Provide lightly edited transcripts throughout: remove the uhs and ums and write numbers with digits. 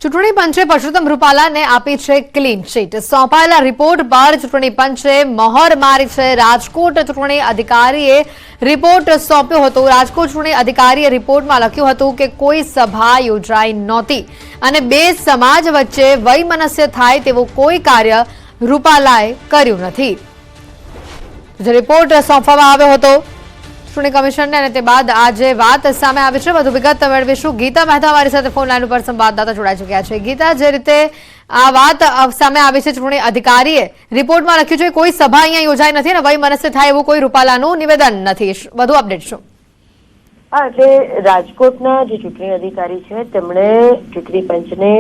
ચૂંટણી પંચે પરસોત્તમ રૂપાલાને આપી છે ક્લીન ચીટ। સોંપાયેલા રિપોર્ટ પર ચૂંટણી પંચે મહોર મારી છે। રાજકોટ ચૂંટણી અધિકારીએ રિપોર્ટ સોંપ્યો હતો। રાજકોટ ચૂંટણી અધિકારીએ રિપોર્ટમાં લખ્યું હતું કે કોઈ સભા યોજાઈ નહોતી અને બે સમાજ વચ્ચે વૈમનસ્ય થાય તેવું કોઈ કાર્ય રૂપાલાએ કર્યું નથી। રિપોર્ટ સોંપવામાં આવ્યો હતો ચૂંટણી કમિશનને અને તે બાદ આજે વાત સામે આવી છે। વધુ વિગત મેળવીશું। ગીતા મહેતા અમારી સાથે ફોન લાઈન ઉપર સંવાદદાતા જોડાઈ ચૂક્યા છે। ગીતા, જે રીતે આ વાત સામે આવી છે, ચૂંટણી અધિકારીએ રિપોર્ટમાં લખ્યું છે કોઈ સભા અહીંયા યોજાઈ નથી અને વૈમનસ્ય થાય એવું કોઈ રૂપાલાનું નિવેદન નથી। વધુ અપડેટ શું? હા, એટલે રાજકોટના જે ચૂંટણી અધિકારી છે તેમણે ચૂંટણી પંચને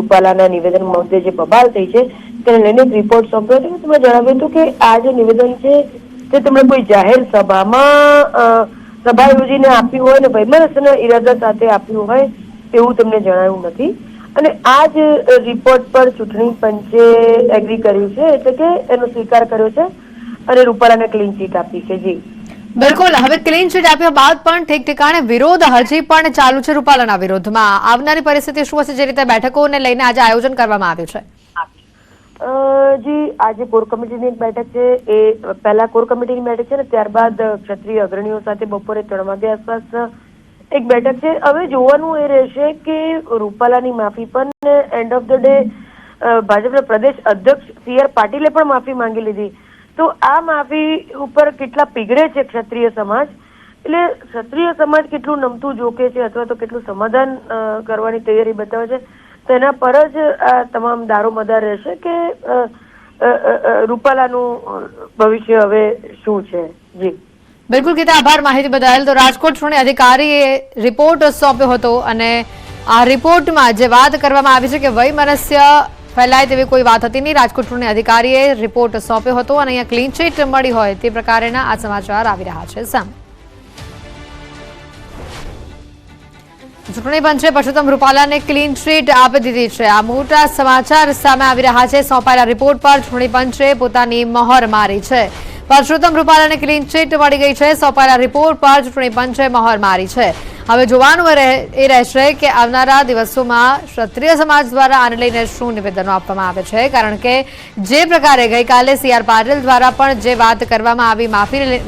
રૂપાલાના નિવેદન મુદ્દે જે બબાલ થઈ છે તેને લઈને એક રિપોર્ટ સોંપ્યો હતો। તેમણે જણાવ્યું હતું કે આ જે નિવેદન છે તે તેમણે કોઈ જાહેર સભામાં સભા યોજીને આપ્યું હોય અને વૈમનસ્યના ઈરાદા સાથે આપ્યું હોય તેવું તેમને જણાવ્યું નથી અને આ જ રિપોર્ટ પર ચૂંટણી પંચે એગ્રી કર્યું છે, એટલે કે એનો સ્વીકાર કર્યો છે અને રૂપાલાને ક્લીન ચીટ આપી છે। જી બિલકુલ। હવે ક્લીન ચીટ આપ્યા બાદ પણ ઠેક ઠેકાણે વિરોધ હજી પણ ચાલુ છે રૂપાલાના વિરોધમાં। આવનારી પરિસ્થિતિ શું હશે, જે રીતે બેઠકોને લઈને આજે આયોજન કરવામાં આવ્યું છે? જી, આજે કોર કમિટીની બેઠક છે, એ પહેલા કોર કમિટીની બેઠક છે ને ત્યારબાદ ક્ષત્રિય અગ્રણીઓ સાથે બપોરે 3 વાગ્યા આસપાસ એક બેઠક છે। હવે જોવાનું એ રહેશે કે રૂપાલાની માફી પણ એન્ડ ઓફ ધ ડે ભાજપના પ્રદેશ અધ્યક્ષ CR પાટીલે પણ માફી માંગી લીધી, તો આ માફી ઉપર કેટલા પીગળે છે ક્ષત્રિય સમાજ, એટલે ક્ષત્રિય સમાજ કેટલું નમતું જોકે છે અથવા તો કેટલું સમાધાન કરવાની તૈયારી બતાવે છે તેના પર જ આ તમામ દારોમદાર રહેશે કે રૂપાલાનું ભવિષ્ય હવે શું છે। જી બિલકુલ ગીતા, આભાર માહિતી બદલ। તો રાજકોટ ચૂંટણી અધિકારીએ રિપોર્ટ સોંપ્યો હતો અને આ રિપોર્ટમાં જે વાત કરવામાં આવી છે કે વૈમનસ્ય ફેલાય તેવી કોઈ વાત હતી નહીં। રાજકોટ ચૂંટણી અધિકારીએ રિપોર્ટ સોંપ્યો હતો અને અહીંયા ક્લીન ચીટ મળી હોય તે પ્રકારના આ સમાચાર આવી રહ્યા છે સામે। ચૂંટણી પંચે પરસોત્તમ રૂપાલાને ક્લીન ચીટ આપી દીધી છે। આ મોટા સમાચાર સામે આવી રહ્યા છે। સોંપાયેલા રિપોર્ટ પર ચૂંટણી પંચે પોતાની મહોર મારી છે। પરસોત્તમ રૂપાલાને ક્લીન ચીટ મળી ગઈ છે। સોંપાયેલા રિપોર્ટ પર ચૂંટણી પંચે મહોર મારી છે। હવે જોવાનું એ રહેશે કે આવનારા દિવસોમાં ક્ષત્રિય સમાજ દ્વારા આને લઈને શું નિવેદનો આપવામાં આવે છે, કારણ કે જે પ્રકારે ગઈકાલે CR પાટીલ દ્વારા પણ જે વાત કરવામાં આવી,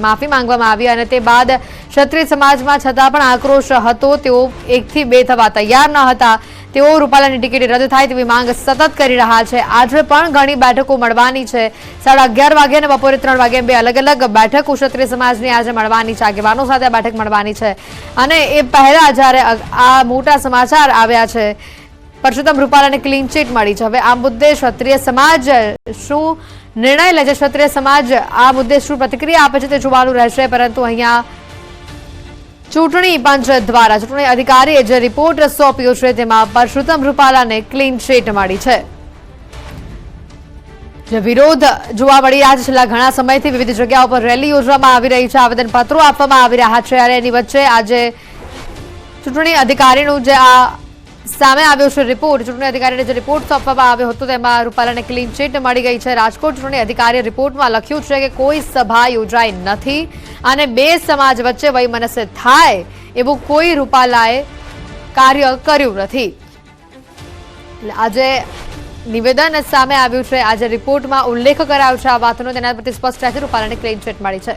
માફી માંગવામાં આવી અને તે બાદ ક્ષત્રિય સમાજમાં છતાં પણ આક્રોશ હતો, તેઓ 1 થી 2 થવા તૈયાર ન હતા। તેઓ રૂપાલાની ટિકિટ રદ થાય તેવી માંગ સતત કરી રહ્યા છે। આજે પણ ઘણી બેઠકો મળવાની છે। 11:30 વાગે અને બપોરે 3 વાગે બે અલગ અલગ બેઠકો ક્ષત્રિય સમાજની આજે મળવાની છે। આગેવાનો સાથે આ બેઠક મળવાની છે અને એ પહેલા જ્યારે આ મોટા સમાચાર આવ્યા છે, પરસોત્તમ રૂપાલાને ક્લીન ચીટ મળી છે। હવે આ મુદ્દે ક્ષત્રિય સમાજ શું નિર્ણય લે છે, ક્ષત્રિય સમાજ આ મુદ્દે શું પ્રતિક્રિયા આપે છે તે જોવાનું રહેશે। પરંતુ અહીંયા ચૂંટણી પંચ દ્વારા ચૂંટણી અધિકારીએ જે રિપોર્ટ સોંપ્યો છે તેમાં પરસોત્તમ રૂપાલાને ક્લીન ચીટ મળી છે। જે વિરોધ જોવા મળી રહ્યા છે, છેલ્લા ઘણા સમયથી વિવિધ જગ્યાઓ પર રેલી યોજવામાં આવી રહી છે, આવેદનપત્રો આપવામાં આવી રહ્યા છે અને એની વચ્ચે આજે ચૂંટણી અધિકારીનું જે આ સામે આવ્યો છે રિપોર્ટ, ચૂંટણી અધિકારીને જે રિપોર્ટ સોંપવામાં આવ્યો હતો તેમાં રૂપાલાને ક્લીન ચીટ મળી ગઈ છે। રાજકોટ ચૂંટણી અધિકારીએ રિપોર્ટમાં લખ્યું છે કે કોઈ સભા યોજાઈ નથી અને બે સમાજ વચ્ચે વૈમનસ્ય થાય એવું કોઈ રૂપાલાએ કાર્ય કર્યું નથી। આજે નિવેદન સામે આવ્યું છે, આજે રિપોર્ટમાં ઉલ્લેખ કરાયો છે આ વાતનો, તેના પરથી સ્પષ્ટ થાય છે રૂપાલાને ક્લીન ચીટ મળી છે।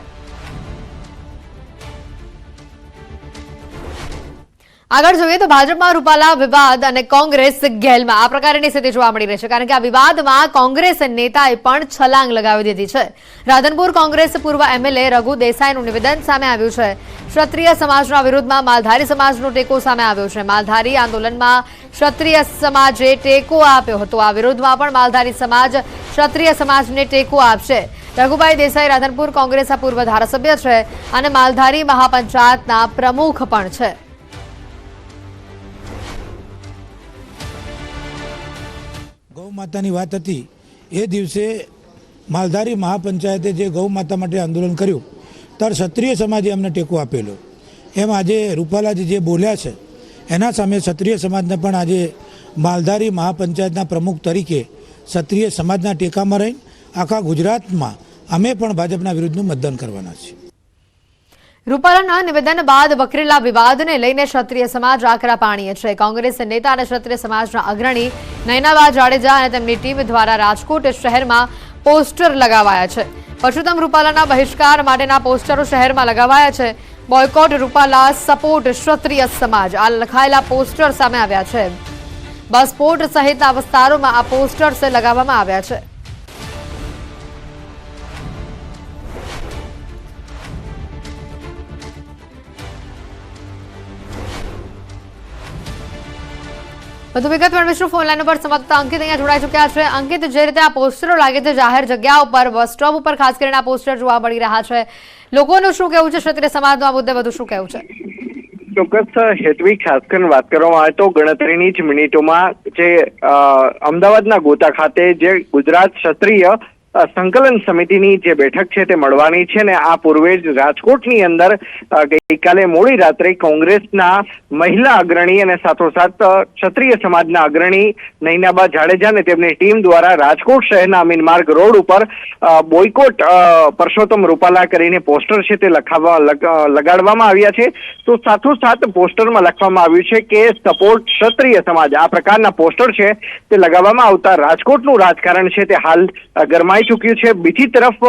આગળ જોઈએ તો ભાજપમાં રૂપાલા વિવાદ અને કોંગ્રેસ ગેલમાં આ પ્રકારની સ્થિતિ જોવા મળી રહી છે, કારણ કે આ વિવાદમાં કોંગ્રેસ નેતાએ પણ છલાંગ લગાવી દીધી છે। રાધનપુર કોંગ્રેસ પૂર્વ MLA રઘુ દેસાઈનું નિવેદન સામે આવ્યું છે। ક્ષત્રિય સમાજના વિરોધમાં માલધારી સમાજનો ટેકો સામે આવ્યો છે। માલધારી આંદોલનમાં ક્ષત્રિય સમાજે ટેકો આપ્યો હતો, આ વિરોધમાં પણ માલધારી સમાજ ક્ષત્રિય સમાજને ટેકો આપશે। રઘુભાઈ દેસાઈ રાધનપુર કોંગ્રેસના પૂર્વ ધારાસભ્ય છે અને માલધારી મહાપંચાયતના પ્રમુખ પણ છે। ગૌ માતાની વાત હતી, એ દિવસે માલધારી મહાપંચાયતે જે ગૌ માતા માટે આંદોલન કર્યું ત્યારે ક્ષત્રિય સમાજે અમને ટેકો આપેલો। એમ આજે રૂપાલાજી જે બોલ્યા છે એના સામે ક્ષત્રિય સમાજને પણ આજે માલધારી મહાપંચાયતના પ્રમુખ તરીકે ક્ષત્રિય સમાજના ટેકામાં રહીને આખા ગુજરાતમાં અમે પણ ભાજપના વિરુદ્ધનું મતદાન કરવાના છીએ। રૂપાલાના નિવેદન બાદ વકરેલા વિવાદને લઈને ક્ષત્રિય સમાજ આકરા પાણીએ છે. કોંગ્રેસ નેતા અને ક્ષત્રિય સમાજના અગ્રણી નયનાબા જાડેજા અને તેમની ટીમ દ્વારા રાજકોટ શહેરમાં પોસ્ટર લગાવાયા છે. પરસોત્તમ રૂપાલાના બહિષ્કાર માટેના પોસ્ટરો શહેરમાં લગાવાયા છે. બોયકોટ રૂપાલા, સપોર્ટ ક્ષત્રિય સમાજ, આ લખાયેલા પોસ્ટર સામે આવ્યા છે. બસપોર્ટ સહિતના વિસ્તારોમાં આ પોસ્ટર્સ લગાવવામાં આવ્યા છે. વધુ વિગત મેળવીશું ફોનલાઈન ઉપર સંવાદદાતા અંકિત અહીંયા જોડાઈ ચૂક્યા છે. અંકિત, જે રીતે આ પોસ્ટરો લાગે છે જાહેર જગ્યા ઉપર, બસ સ્ટોપ ઉપર ખાસ કરીને આ પોસ્ટર જોવા મળી રહ્યા છે, લોકોનું શું કહેવું છે? ક્ષત્રિય સમાજનું આ મુદ્દે વધુ શું કહેવું છે? ચોક્કસ હેતવી, ખાસ કરીને વાત કરવામાં આવે તો ગણતરીની જ મિનિટોમાં જે અમદાવાદના ગોતા ખાતે જે ગુજરાત ક્ષત્રિય સંકલન સમિતિની જે બેઠક છે તે મળવાની છે ને આ પૂર્વે જ રાજકોટની અંદર ગઈકાલે મોડી રાત્રે કોંગ્રેસના મહિલા અગ્રણી અને સાથોસાથ ક્ષત્રિય સમાજના અગ્રણી નયનાબા જાડેજા અને તેમની ટીમ દ્વારા રાજકોટ શહેરના અમીનમાર્ગ રોડ ઉપર બોયકોટ પરસોત્તમ રૂપાલા કરીને પોસ્ટર છે તે લગાડવામાં આવ્યા છે. તો સાથોસાથ પોસ્ટરમાં લખવામાં આવ્યું છે કે સપોર્ટ ક્ષત્રિય સમાજ, આ પ્રકારના પોસ્ટર છે તે લગાવવામાં આવતા રાજકોટનું રાજકારણ છે તે હાલ ગરમાઈ ચૂક્યું છે. બીજી તરફ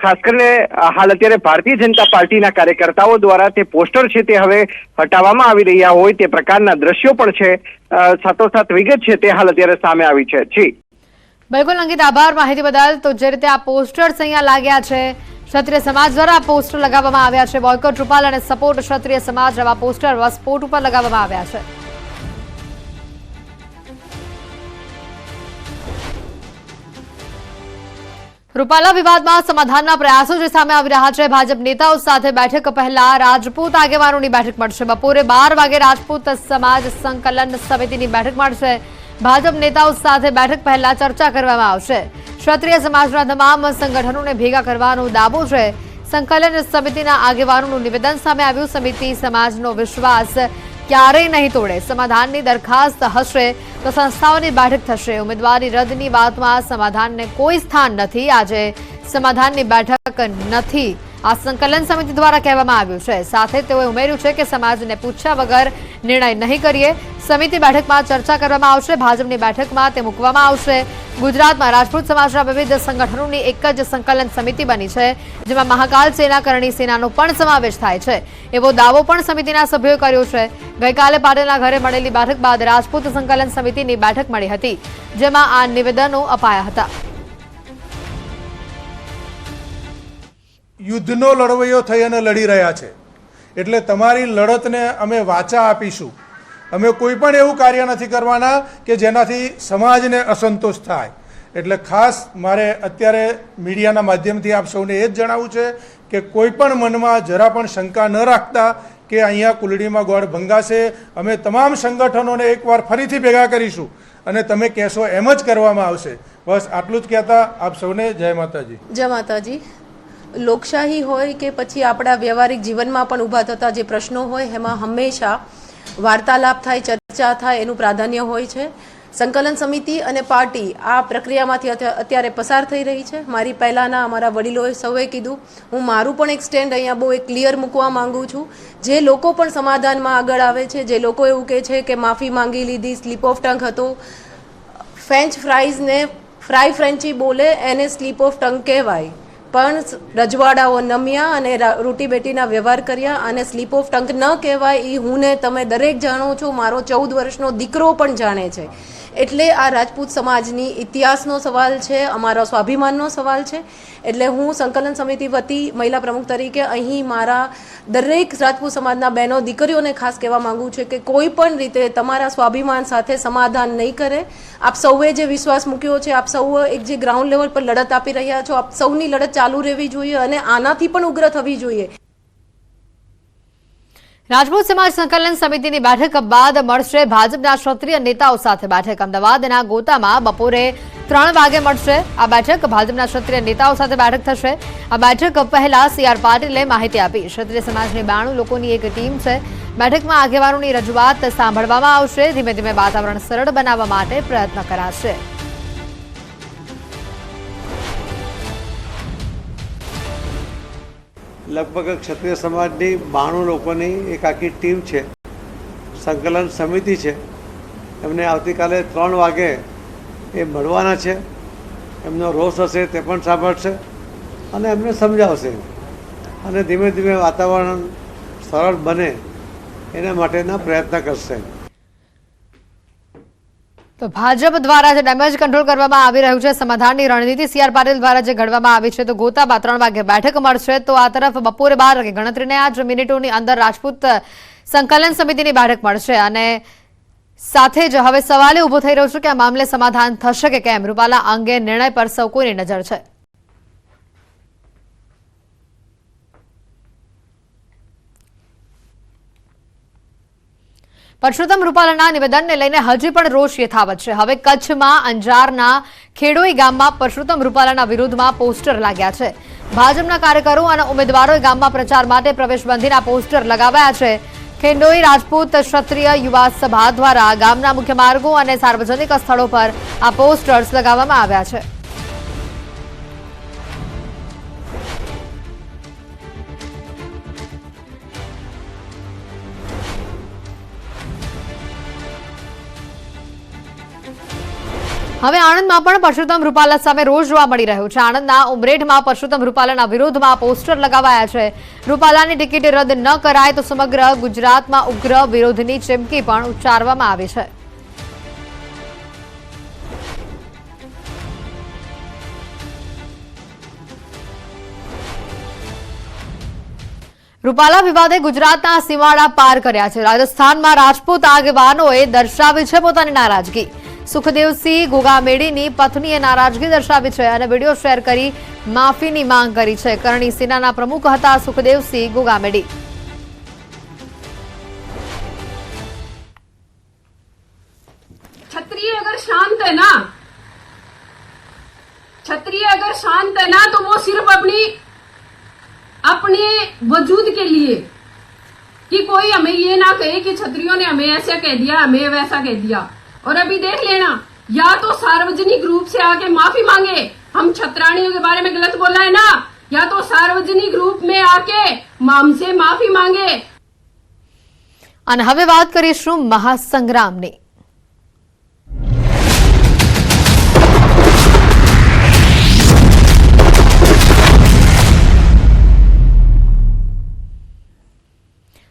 ખાસ કરીને હાલ અત્યારે ભારતીય જનતા પાર્ટીના કાર્યકર્તાઓ દ્વારા તે પોસ્ટર છે તે હવે હટાવવામાં આવી રહ્યા હોય તે પ્રકારના દ્રશ્યો પણ છે. સાથોસાથ વિગત છે તે હાલ અત્યારે સામે આવી છે. જી બિલકુલ અંકિત, આભાર માહિતી બદલ. તો જે રીતે આ પોસ્ટર્સ અહીંયા લાગ્યા છે, ક્ષત્રિય સમાજ દ્વારા આ પોસ્ટર લગાવવામાં આવ્યા છે. બોયકોટ રૂપાલા અને સપોર્ટ ક્ષત્રિય સમાજ એવા પોસ્ટર બસપોર્ટ ઉપર લગાવવામાં આવ્યા છે. રૂપાલા વિવાદમાં સમાધાનના પ્રયાસો જે સામે આવી રહ્યા છે. ભાજપ નેતાઓ સાથે બેઠક પહેલા રાજપૂત આગેવાનોની બેઠક મળશે. બપોરે 12 વાગે રાજપૂત સમાજ સંકલન સમિતિની બેઠક મળશે. ભાજપ નેતાઓ સાથે બેઠક પહેલા ચર્ચા કરવામાં આવશે. ક્ષત્રિય સમાજના તમામ સંગઠનોને ભેગા કરવાનો દાવો છે. સંકલન સમિતિના આગેવાનોનું નિવેદન સામે આવ્યું. સમિતિ સમાજનો વિશ્વાસ ક્યારેય નહીં તોડે. સમાધાનની દરખાસ્ત હશે તો સંસ્થાઓની બેઠક થશે. ઉમેદવારી રદની વાતમાં સમાધાનને કોઈ સ્થાન નથી. આજે સમાધાનની બેઠક નથી, આ સંકલન સમિતિ દ્વારા કહેવામાં આવ્યું છે. સાથે તેઓએ ઉમેર્યું છે કે સમાજને પૂછ્યા વગર નિર્ણય નહીં કરીએ. સમિતિ બેઠકમાં ચર્ચા કરવામાં આવશે. ભાજપની બેઠકમાં તે મૂકવામાં આવશે. ગુજરાતમાં રાજપૂત સમાજના વિવિધ સંગઠનોની એક જ સંકલન સમિતિ બની છે, જેમાં મહાકાલ સેના, કરણી સેનાનો પણ સમાવેશ થાય છે એવો દાવો પણ સમિતિના સભ્યોએ કર્યો છે. ગઈકાલે પાટીલના ઘરે મળેલી બેઠક બાદ રાજપૂત સંકલન સમિતિની બેઠક મળી હતી, જેમાં આ નિવેદનો અપાયા હતા. યુદ્ધનો લડવૈયો થઈ અને લડી રહ્યા છે, એટલે તમારી લડતને અમે વાચા આપીશું. અમે કોઈ પણ એવું કાર્ય નથી કરવાના કે જેનાથી સમાજને અસંતોષ થાય. એટલે ખાસ મારે અત્યારે મીડિયાના માધ્યમથી આપ સૌને એ જ જણાવવું છે કે કોઈ પણ મનમાં જરા પણ શંકા ન રાખતા કે અહીંયા કુલડીમાં ગોળ ભંગાશે. અમે તમામ સંગઠનોને એકવાર ફરીથી ભેગા કરીશું અને તમે કહેશો એમ જ કરવામાં આવશે. બસ આટલું જ કહેતા આપ સૌને જય માતાજી. જય માતાજી. લોકશાહી હોય કે પછી આપણા વ્યવહારિક જીવનમાં પણ ઊભા થતા જે પ્રશ્નો હોય એમાં હંમેશા વાર્તાલાપ થાય, ચર્ચા થાય એનું પ્રાધાન્ય હોય છે. સંકલન સમિતિ અને પાર્ટી આ પ્રક્રિયામાંથી અત્યારે પસાર થઈ રહી છે. મારી પહેલાંના અમારા વડીલોએ સૌએ કીધું, હું મારું પણ એક સ્ટેન્ડ અહીંયા બહુ એક ક્લિયર મૂકવા માંગુ છું. જે લોકો પણ સમાધાનમાં આગળ આવે છે, જે લોકો એવું કહે છે કે માફી માંગી લીધી, સ્લીપ ઓફ ટંગ હતો, ફ્રેન્ચ ફ્રાઈઝને ફ્રાય ફ્રેન્ચી બોલે એને સ્લીપ ઓફ ટંગ કહેવાય, પણ રજવાડાઓ નમ્યા અને રોટી બેટીના વ્યવહાર કર્યા અને સ્લીપ ઓફ ટંગ ન કહેવાય એ હું ને તમે દરેક જાણો છો. મારો 14 વર્ષનો દીકરો પણ જાણે છે. એટલે આ રાજપૂત સમાજની ઇતિહાસનો સવાલ છે, અમારા સ્વાભિમાનનો સવાલ છે. એટલે હું સંકલન સમિતિ વતી મહિલા પ્રમુખ તરીકે અહીં મારા દરેક રાજપૂત સમાજના બહેનો દીકરીઓને ખાસ કહેવા માંગુ છું કે કોઈ પણ રીતે તમારા સ્વાભિમાન સાથે સમાધાન નહીં કરે. આપ સૌએ જે વિશ્વાસ મૂક્યો છે, આપ સૌ એક જે ગ્રાઉન્ડ લેવલ પર લડત આપી રહ્યા છો, આપ સૌની લડત ચાલુ રહેવી જોઈએ અને આનાથી પણ ઉગ્ર થવી જોઈએ. રાજપૂત સમાજ સંકલન સમિતિની બેઠક બાદ મળશે ભાજપના ક્ષત્રિય નેતાઓ સાથે બેઠક. અમદાવાદના ગોતામાં બપોરે 3 વાગે મળશે આ બેઠક. ભાજપના ક્ષત્રિય નેતાઓ સાથે બેઠક થશે. આ બેઠક પહેલા CR પાટીલે માહિતી આપી. ક્ષત્રિય સમાજની 92 લોકોની એક ટીમ છે. બેઠકમાં આગેવાનોની રજૂઆત સાંભળવામાં આવશે. ધીમે ધીમે વાતાવરણ સરળ બનાવવા માટે પ્રયત્ન કરાશે. લગભગ ક્ષત્રિય સમાજની 92 લોકોની એક આખી ટીમ છે, સંકલન સમિતિ છે. એમને આવતીકાલે 3 વાગે એ મળવાના છે. એમનો રોષ હશે તે પણ સાંભળશે અને એમને સમજાવશે અને ધીમે ધીમે વાતાવરણ સરળ બને એના માટેના પ્રયત્ન કરશે. તો ભાજપ દ્વારા જે ડેમેજ કંટ્રોલ કરવામાં આવી રહ્યું છે, સમાધાનની રણનીતિ CR પાટીલ દ્વારા જે ઘડવામાં આવી છે, તો ગોતામાં 3 વાગે બેઠક મળશે. તો આ તરફ બપોરે 12 વાગે ગણતરીના જ મિનિટોની અંદર રાજપૂત સંકલન સમિતિની બેઠક મળશે અને સાથે જ હવે સવાલ ઉભો થઈ રહ્યો છે કે આ મામલે સમાધાન થશે કે કેમ. રૂપાલા અંગે નિર્ણય પર સૌ કોઈની નજર છે. પરસોત્તમ રૂપાલાના નિવેદનને લઈને હજી પણ રોષ યથાવત છે. હવે કચ્છમાં અંજારના ખેડોઈ ગામમાં પરસોત્તમ રૂપાલાના વિરોધમાં પોસ્ટર લાગ્યા છે. ભાજપના કાર્યકરો અને ઉમેદવારોએ ગામમાં પ્રચાર માટે પ્રવેશબંધીના પોસ્ટર લગાવ્યા છે. ખેંડોઈ રાજપૂત ક્ષત્રિય યુવા સભા દ્વારા ગામના મુખ્ય માર્ગો અને સાર્વજનિક સ્થળો પર આ પોસ્ટર્સ લગાવવામાં આવ્યા છે. હવે આણંદમાં પણ પરસોત્તમ રૂપાલા સામે રોષ જોવા મળી રહ્યો છે. આણંદના ઉમરેઠમાં પરસોત્તમ રૂપાલાના વિરોધમાં પોસ્ટર લગાવાયા છે. રૂપાલાની ટિકિટ રદ ન કરાય તો સમગ્ર ગુજરાતમાં ઉગ્ર વિરોધની ચીમકી પણ ઉચ્ચારવામાં આવી છે. રૂપાલા વિવાદે ગુજરાતના સીમાડા પાર કર્યા છે. રાજસ્થાનમાં રાજપૂત આગેવાનોએ દર્શાવી છે પોતાની નારાજગી. સુખદેવસિંહ ગોગામેડીની પત્નીએ નારાજગી દર્શાવી છે અને વિડીયો શેર કરી માફીની માંગ કરી છે. કરણી સેનાના પ્રમુખ હતા સુખદેવસિંહ ગોગામેડી. क्षत्रिय अगर शांत है ना, क्षत्रिय अगर शांत है ना तो वो सिर्फ अपने वजूद के लिए, कि कोई हमें ये ना कहे कि क्षत्रियों ने हमें ऐसा कह दिया, हमें वैसा कह दिया. और अभी देख लेना, या तो सार्वजनिक रूप से आके माफी मांगे, हम छत्राणियों के बारे में गलत बोला है ना, या तो सार्वजनिक रूप में आके हमसे माफी मांगे. અને હવે વાત કરીશું મહાસંગ્રામની.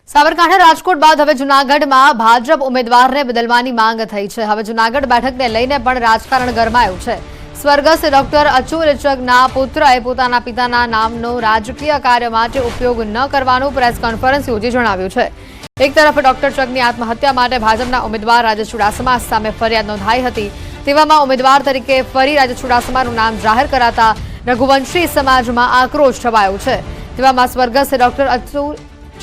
સાબરકાંઠા રાજકોટ બાદ હવે જૂનાગઢમાં ભાજપ ઉમેદવારને બદલવાની માંગ થઈ છે. હવે જૂનાગઢ બેઠકને લઈને પણ રાજકારણ ગરમાયું છે. સ્વર્ગસ્થ ડોક્ટર અચુલ ચગના પુત્રએ પોતાના પિતાના નામનો રાજકીય કાર્ય માટે ઉપયોગ ન કરવાનું પ્રેસ કોન્ફરન્સ યોજી જણાવ્યું છે. એક તરફ ડોક્ટર ચગની આત્મહત્યા માટે ભાજપના ઉમેદવાર રાજેશ ચુડાસમા સામે ફરિયાદ નોંધાઈ હતી. તેવામાં ઉમેદવાર તરીકે ફરી રાજેશ ચુડાસમાનું નામ જાહેર કરાતા રઘુવંશી સમાજમાં આક્રોશ છવાયો છે. તેવામાં સ્વર્ગસ્થ ડોક્ટર અચુલ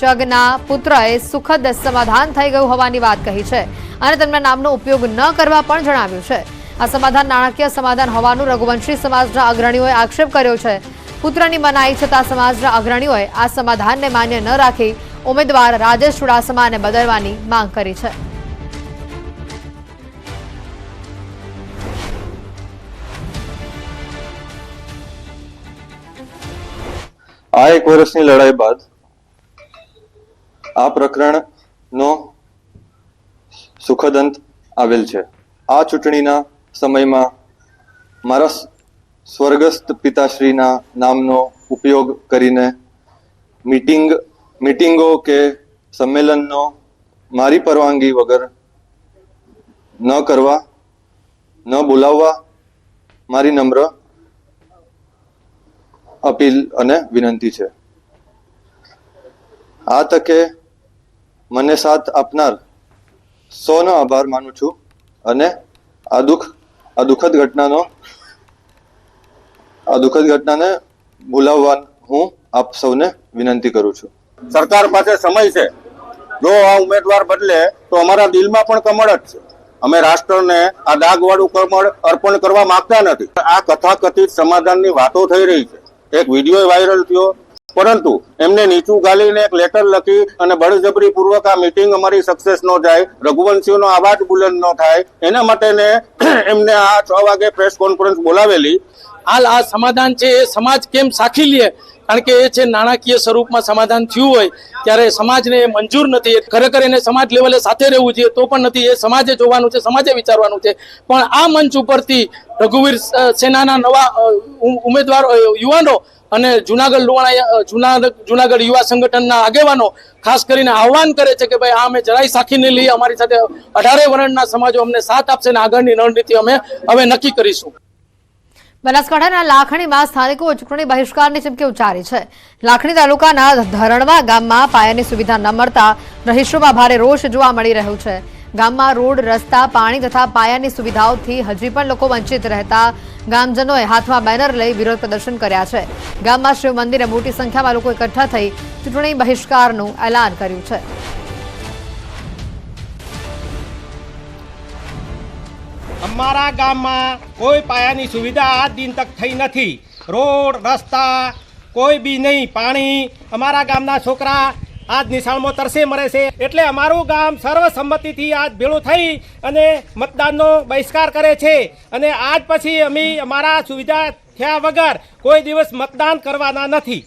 ચગના પુત્રએ સુખદ સમાધાન થઈ ગયું હોવાની વાત કહી છે અને તેમના નામનો ઉપયોગ ન કરવા પણ જણાવ્યું છે. આ સમાધાન નાણાકીય સમાધાન હોવાનું રઘુવંશી સમાજના અગ્રણીઓએ આક્ષેપ કર્યો છે. પુત્રની મનાઈ છતાં સમાજના અગ્રણીઓએ આ સમાધાનને માન્ય ન રાખી ઉમેદવાર રાજેશ ચુડાસમાને બદલવાની માંગ કરી છે. આ 1 વર્ષની લડાઈ બાદ આ પ્રકરણનો સુખદ અંત આવેલ છે. આ ચૂંટણીના સમયમાં મારા સ્વર્ગસ્થ પિતાશ્રીના નામનો ઉપયોગ કરીને મીટિંગો કે સંમેલનનો મારી પરવાનગી વગર ન કરવા, ન બોલાવવા મારી નમ્ર અપીલ અને વિનંતી છે. આ તકે મને સાથ આપનાર સૌનો આભાર માનું છું અને આ દુઃખદ ઘટનાને ભૂલાવવા હું આપ સૌને વિનંતી કરું છું. સરકાર પાસે સમય છે. જો આ ઉમેદવાર બદલે તો અમારા દિલમાં પણ કમળ જ છે. અમે રાષ્ટ્રને આ દાગવાળું કમળ અર્પણ કરવા માંગતા નથી. આ કથાકથિત સમાધાનની વાતો થઈ રહી છે. એક વિડીયો વાયરલ થયો, પરંતુ એમને નીચું ગાલીને એક લેટર લખી અને બળજબરી પૂર્વક આ મીટિંગ અમારી સક્સેસ ન જાય, રઘુવંશીઓનો અવાજ બુલંદ ન થાય, એના માટે એમને આ 6 વાગે પ્રેસ કોન્ફરન્સ બોલાવેલી. હાલ આ સમાધાન છે એ સમાજ કેમ સાખી લે, કારણ કે એ છે નાણાકીય સ્વરૂપમાં સમાધાન થયું હોય ત્યારે સમાજને એ મંજૂર નથી. ખરેખર એને સમાજ લેવલે સાથે રહેવું જોઈએ તો પણ નથી. એ સમાજે જોવાનું છે, સમાજે વિચારવાનું છે. પણ આ મંચ ઉપરથી રઘુવીર સેનાના નવા ઉમેદવાર યુવાનો અને જુનાગઢ યુવા સંગઠનના આગેવાનો ખાસ કરીને આહવાન કરે છે કે ભાઈ આ અમે જરાય સાખી નહીં લઈએ. અમારી સાથે 18 વર્ણના સમાજો અમને સાથ આપશે અને આગળની રણનીતિ અમે હવે નક્કી કરીશું. બનાસકાંઠાના લાખણીમાં સ્થાનિકો ચૂંટણી બહિષ્કારની ચીમકી ઉચ્ચારી છે. લાખણી તાલુકાના ધરણવા ગામમાં પાયાની સુવિધા ન મળતા રહીશોમાં ભારે રોષ જોવા મળી રહ્યો છે. ગામમાં રોડ, રસ્તા, પાણી તથા પાયાની સુવિધાઓથી હજી પણ લોકો વંચિત રહેતા ગામજનોએ હાથમાં બેનર લઈ વિરોધ પ્રદર્શન કર્યા છે. ગામમાં શિવ મંદિરે મોટી સંખ્યામાં લોકો એકઠા થઈ ચૂંટણી બહિષ્કારનું એલાન કર્યું છે. અમારા ગામમાં કોઈ પાયાની સુવિધા આજ દિન તક થઈ નથી. રોડ, રસ્તા કોઈ બી નહીં. પાણી, અમારા ગામના છોકરા આજ નિશાળમાં તરસે મરે છે. એટલે અમારું ગામ સર્વસંમતિથી આજ ભેળું થઈ અને મતદાનનો બહિષ્કાર કરે છે. અને આજ પછી અમે અમારા સુવિધા થયા વગર કોઈ દિવસ મતદાન કરવાના નથી.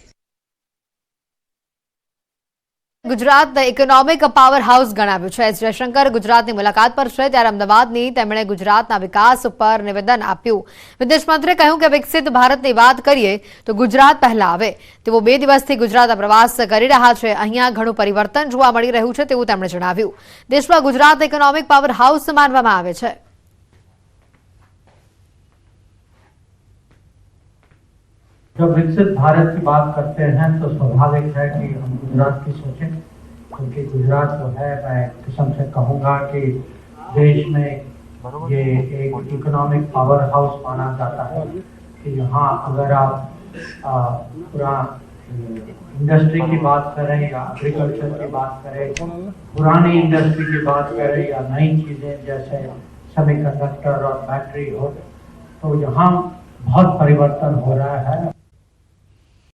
ગુજરાતને ઇકોનોમિક પાવર હાઉસ ગણાવ્યું છે. જયશંકર ગુજરાતની મુલાકાત પર છે ત્યારે અમદાવાદની તેમણે ગુજરાતના વિકાસ ઉપર નિવેદન આપ્યું. વિદેશ મંત્રીએ કહ્યું કે વિકસિત ભારતની વાત કરીએ તો ગુજરાત પહેલા આવે. તેઓ 2 દિવસથી ગુજરાતના પ્રવાસ કરી રહ્યા છે. અહીંયા ઘણું પરિવર્તન જોવા મળી રહ્યું છે તેવું તેમણે જણાવ્યું. દેશમાં ગુજરાત ઇકોનોમિક પાવર હાઉસ માનવામાં આવે છે. जब विकसित भारत की बात करते हैं तो स्वाभाविक है कि हम गुजरात की सोचें, क्योंकि गुजरात जो है मैं एक किस्म से कहूँगा कि देश में ये एक इकोनॉमिक पावर हाउस माना जाता है कि यहाँ अगर आप पूरा इंडस्ट्री की बात करें या एग्रीकल्चर की बात करें, पुरानी इंडस्ट्री की बात करें या नई चीज़ें जैसे सेमीकंडक्टर और बैटरी हो, तो यहाँ बहुत परिवर्तन हो रहा है.